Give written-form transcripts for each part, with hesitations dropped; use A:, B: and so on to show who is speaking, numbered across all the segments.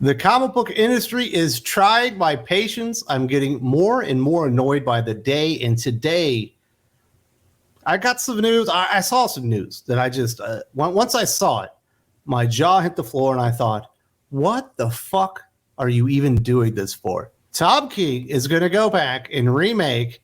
A: The comic book industry is trying my patience. I'm getting more and more annoyed by the day. And today, I got some news. I saw some news that I just, once I saw it, my jaw hit the floor and I thought, what the fuck are you even doing this for? Tom King is going to go back and remake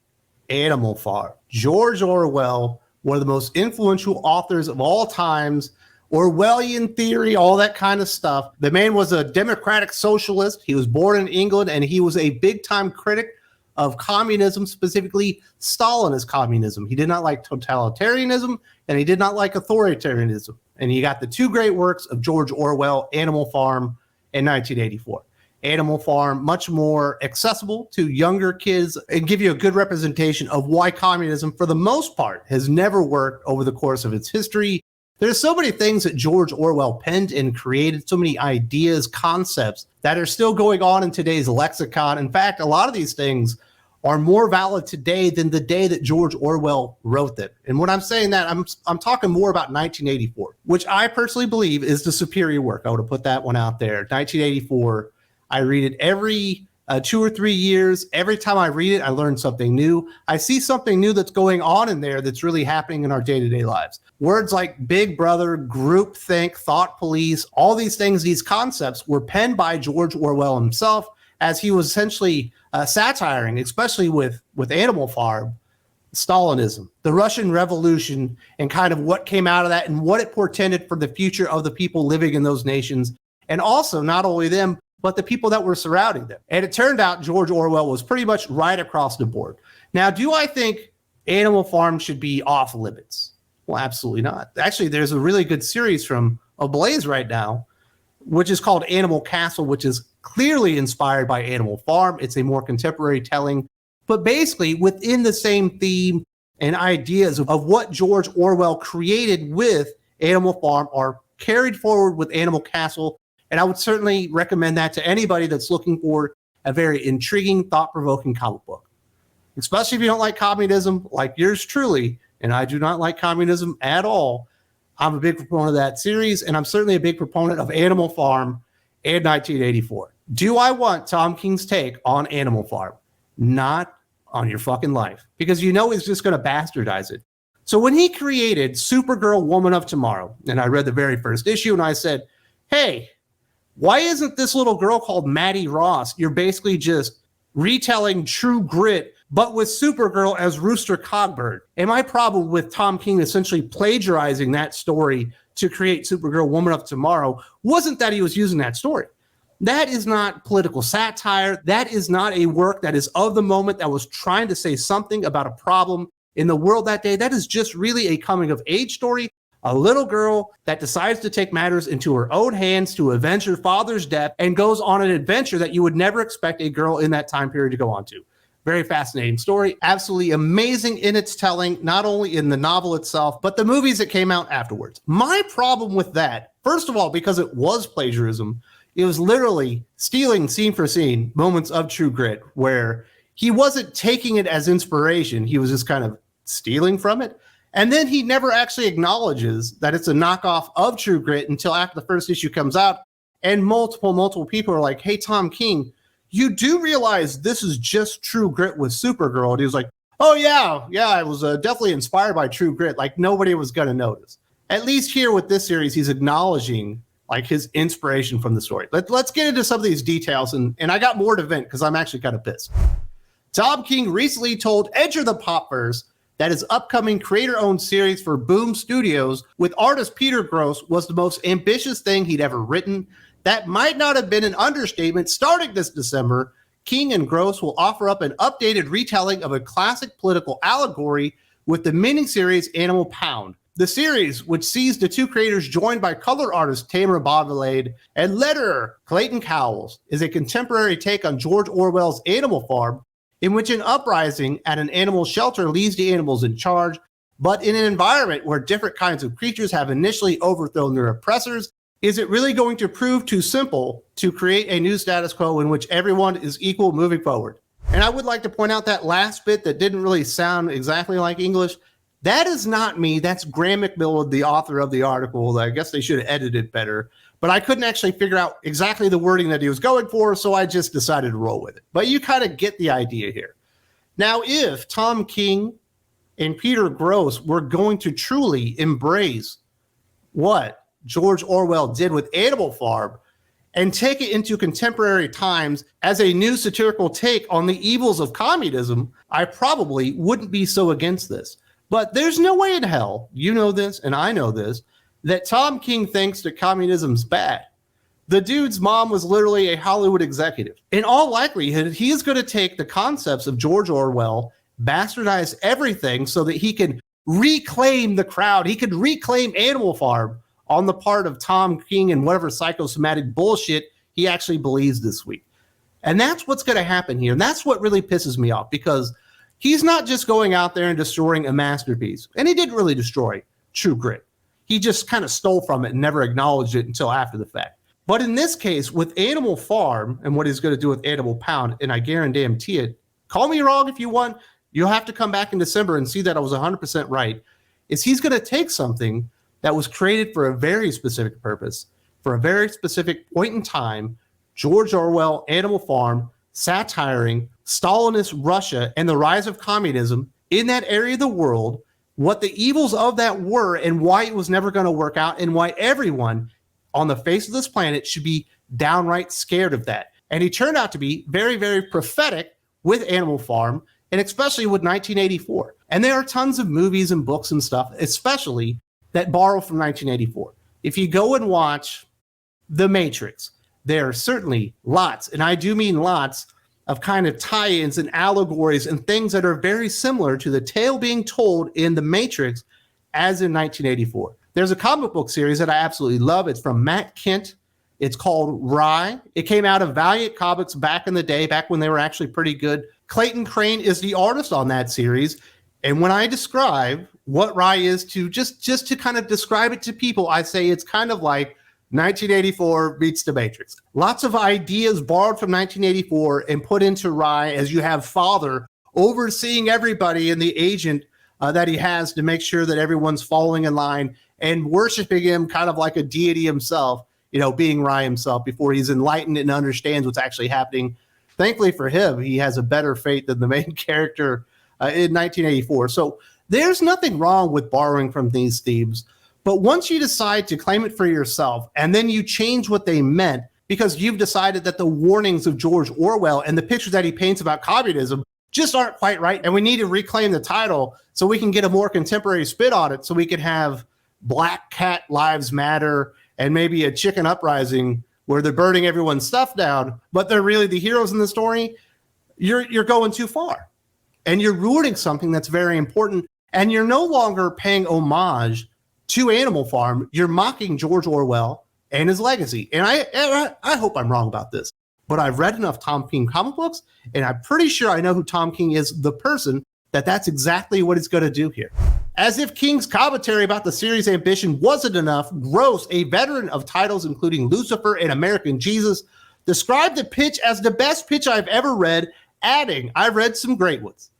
A: Animal Farm. George Orwell, one of the most influential authors of all times, Orwellian theory, all that kind of stuff. The man was a democratic socialist. He was born in England, and he was a big-time critic of communism, specifically Stalinist communism. He did not like totalitarianism, and he did not like authoritarianism. And you got the two great works of George Orwell, Animal Farm, in 1984. Animal Farm, much more accessible to younger kids and give you a good representation of why communism, for the most part, has never worked over the course of its history. There's so many things that George Orwell penned and created, so many ideas, concepts that are still going on in today's lexicon. In fact, a lot of these things are more valid today than the day that George Orwell wrote them. And when I'm saying that, I'm talking more about 1984, which I personally believe is the superior work. I would have put that one out there. 1984, I read it every 2 or 3 years. Every time I read it, I learn something new. I see something new that's going on in there that's really happening in our day-to-day lives. Words like big brother, groupthink, thought police, all these things, these concepts were penned by George Orwell himself as he was essentially satiring, especially with Animal Farm, Stalinism, the Russian Revolution, and kind of what came out of that and what it portended for the future of the people living in those nations. And also not only them, but the people that were surrounding them. And it turned out George Orwell was pretty much right across the board. Now, do I think Animal Farm should be off limits? Well, absolutely not. Actually, there's a really good series from Ablaze right now, which is called Animal Castle, which is clearly inspired by Animal Farm. It's a more contemporary telling, but basically within the same theme and ideas of what George Orwell created with Animal Farm are carried forward with Animal Castle. And I would certainly recommend that to anybody that's looking for a very intriguing, thought-provoking comic book. Especially if you don't like communism, like yours truly, and I do not like communism at all. I'm a big proponent of that series, and I'm certainly a big proponent of Animal Farm and 1984. Do I want Tom King's take on Animal Farm? Not on your fucking life, because you know he's just going to bastardize it. So when he created Supergirl Woman of Tomorrow, and I read the very first issue, and I said, hey, why isn't this little girl called Maddie Ross? You're basically just retelling True Grit, but with Supergirl as Rooster Cogburn. And my problem with Tom King essentially plagiarizing that story to create Supergirl Woman of Tomorrow wasn't that he was using that story. That is not political satire. That is not a work that is of the moment that was trying to say something about a problem in the world that day. That is just really a coming of age story. A little girl that decides to take matters into her own hands to avenge her father's death and goes on an adventure that you would never expect a girl in that time period to go on to. Very fascinating story. Absolutely amazing in its telling, not only in the novel itself, but the movies that came out afterwards. My problem with that, first of all, because it was plagiarism, it was literally stealing scene for scene moments of True Grit where he wasn't taking it as inspiration. He was just kind of stealing from it. And then he never actually acknowledges that it's a knockoff of True Grit until after the first issue comes out. And multiple people are like, hey, Tom King, you do realize this is just True Grit with Supergirl. And he was like, oh, yeah, I was definitely inspired by True Grit. Like nobody was going to notice. At least here with this series, he's acknowledging like his inspiration from the story. Let's get into some of these details. And I got more to vent because I'm actually kind of pissed. Tom King recently told Enter the Popverse that his upcoming creator-owned series for Boom Studios with artist Peter Gross was the most ambitious thing he'd ever written. That might not have been an understatement. Starting this December, King and Gross will offer up an updated retelling of a classic political allegory with the miniseries Animal Pound. The series, which sees the two creators joined by color artist Tamara Bonvillain and letterer Clayton Cowles, is a contemporary take on George Orwell's Animal Farm, in which an uprising at an animal shelter leaves the animals in charge, but in an environment where different kinds of creatures have initially overthrown their oppressors. Is it really going to prove too simple to create a new status quo in which everyone is equal moving forward? And I would like to point out that last bit that didn't really sound exactly like English. That is not me. That's Graham McMillan, the author of the article. I guess they should have edited it better. but I couldn't actually figure out exactly the wording that he was going for, so I just decided to roll with it. But you kind of get the idea here. Now, if Tom King and Peter Gross were going to truly embrace what George Orwell did with Animal Farm and take it into contemporary times as a new satirical take on the evils of communism, I probably wouldn't be so against this. But there's no way in hell, you know this and I know this, that Tom King thinks that communism's bad. The dude's mom was literally a Hollywood executive. In all likelihood, he is going to take the concepts of George Orwell, bastardize everything so that he can reclaim the crowd. He could reclaim Animal Farm on the part of Tom King and whatever psychosomatic bullshit he actually believes this week. And that's what's going to happen here. And that's what really pisses me off, because he's not just going out there and destroying a masterpiece. And he didn't really destroy True Grit. He just kind of stole from it and never acknowledged it until after the fact. But in this case, with Animal Farm and what he's going to do with Animal Pound, and I guarantee it, call me wrong if you want, you'll have to come back in December and see that I was 100% right, is he's going to take something that was created for a very specific purpose, for a very specific point in time, George Orwell, Animal Farm, satiring Stalinist Russia and the rise of communism in that area of the world, what the evils of that were and why it was never going to work out, and why everyone on the face of this planet should be downright scared of that. And he turned out to be very, very prophetic with Animal Farm, and especially with 1984. And there are tons of movies and books and stuff, especially that borrow from 1984. If you go and watch The Matrix, there are certainly lots, and I do mean lots, of kind of tie-ins and allegories and things that are very similar to the tale being told in The Matrix as in 1984. There's a comic book series that I absolutely love. It's from Matt Kent. It's called Rye. It came out of Valiant Comics back in the day, back when they were actually pretty good. Clayton Crane is the artist on that series. And when I describe what Rye is, to just to kind of describe it to people, I say it's kind of like 1984 meets The Matrix. Lots of ideas borrowed from 1984 and put into Rye, as you have Father overseeing everybody and the agent that he has to make sure that everyone's following in line and worshiping him kind of like a deity himself, you know, being Rye himself before he's enlightened and understands what's actually happening. Thankfully for him, he has a better fate than the main character in 1984. So there's nothing wrong with borrowing from these themes. But once you decide to claim it for yourself and then you change what they meant because you've decided that the warnings of George Orwell and the pictures that he paints about communism just aren't quite right, and we need to reclaim the title so we can get a more contemporary spin on it, so we can have Black Cat Lives Matter and maybe a chicken uprising where they're burning everyone's stuff down, but they're really the heroes in the story, you're going too far. And you're ruining something that's very important, and you're no longer paying homage to Animal Farm. You're mocking George Orwell and his legacy. And I hope I'm wrong about this, but I've read enough Tom King comic books, and I'm pretty sure I know who Tom King is, the person, that's exactly what he's going to do here. As if King's commentary about the series' ambition wasn't enough, Gross, a veteran of titles including Lucifer and American Jesus, described the pitch as the best pitch I've ever read, adding, "I've read some great ones.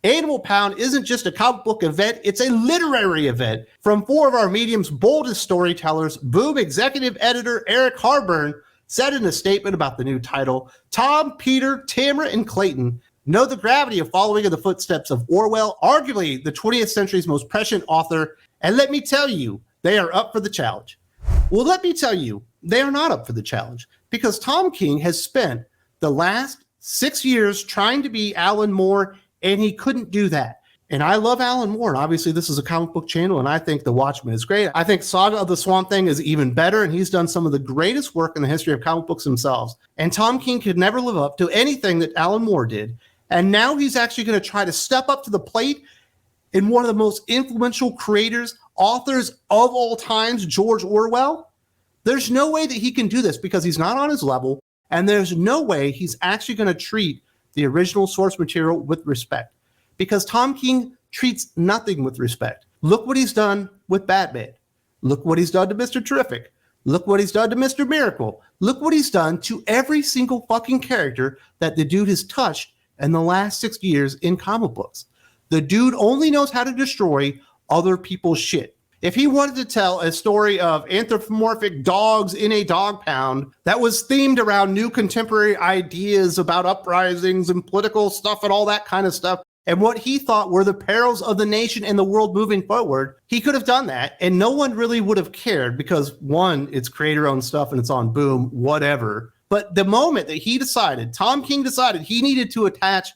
A: Animal Pound isn't just a comic book event, it's a literary event from four of our medium's boldest storytellers." Boom executive editor Eric Harburn said in a statement about the new title, "Tom, Peter, Tamara, and Clayton know the gravity of following in the footsteps of Orwell, arguably the 20th century's most prescient author, and let me tell you, they are up for the challenge." Well, let me tell you, they are not up for the challenge, because Tom King has spent the last 6 years trying to be Alan Moore, and he couldn't do that. And I love Alan Moore, and obviously this is a comic book channel, and I think The Watchmen is great. I think Saga of the Swamp Thing is even better, and he's done some of the greatest work in the history of comic books themselves. And Tom King could never live up to anything that Alan Moore did. And now he's actually going to try to step up to the plate in one of the most influential creators, authors of all times, George Orwell. There's no way that he can do this because he's not on his level, and there's no way he's actually going to treat the original source material with respect, because Tom King treats nothing with respect. Look what he's done with Batman. Look what he's done to Mr. Terrific. Look what he's done to Mr. Miracle. Look what he's done to every single fucking character that the dude has touched in the last 6 years in comic books. The dude only knows how to destroy other people's shit. If he wanted to tell a story of anthropomorphic dogs in a dog pound that was themed around new contemporary ideas about uprisings and political stuff and all that kind of stuff, and what he thought were the perils of the nation and the world moving forward, he could have done that, and no one really would have cared because, one, it's creator-owned stuff and it's on Boom, whatever. But the moment that he decided, Tom King decided he needed to attach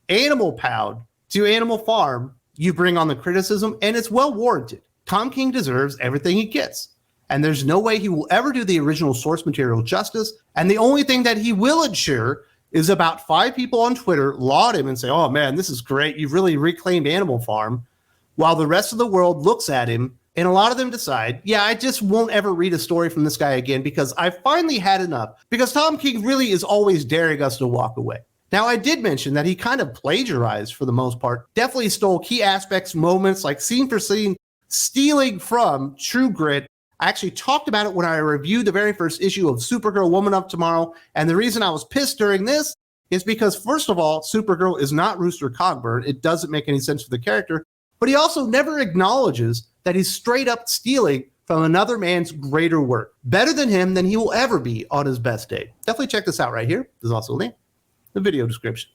A: Animal Pound to Animal Farm, you bring on the criticism, and it's well warranted. Tom King deserves everything he gets. And there's no way he will ever do the original source material justice. And the only thing that he will ensure is about 5 people on Twitter laud him and say, oh man, this is great. You've really reclaimed Animal Farm. While the rest of the world looks at him, and a lot of them decide, yeah, I just won't ever read a story from this guy again because I finally had enough. Because Tom King really is always daring us to walk away. Now, I did mention that he kind of plagiarized for the most part, definitely stole key aspects, moments, like scene for scene, stealing from True Grit. I actually talked about it when I reviewed the very first issue of Supergirl Woman of Tomorrow, and the reason I was pissed during this is because, first of all, Supergirl is not Rooster Cogburn. It doesn't make any sense for the character, but he also never acknowledges that he's straight up stealing from another man's greater work. Better than him than he will ever be on his best day. Definitely check this out right here. There's also a link in the video description.